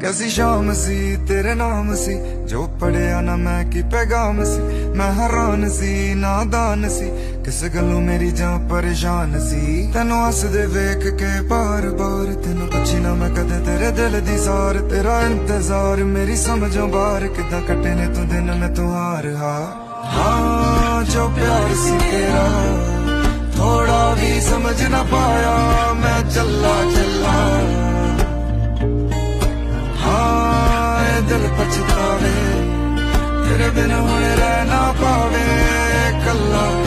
कैसी शाम सी तेरे नाम सी जो पढ़िया ना मैं की पैगाम सी मैं हैरान सी नादान सी किस गलों मेरी जान परेशान सी तेनों हसदे वेख के बार बार तेनों पुछी ना मैं कदे तेरे दिल दी सार तेरा इंतजार मेरी समझों बाहर किदा कटे ने तू दिन में तू हार हाँ जो प्यार सी तेरा थोड़ा भी समझ ना पाया मैं चला चला हाँ दिल पछतावे तेरे बिन हुण रह ना पावे कल्ला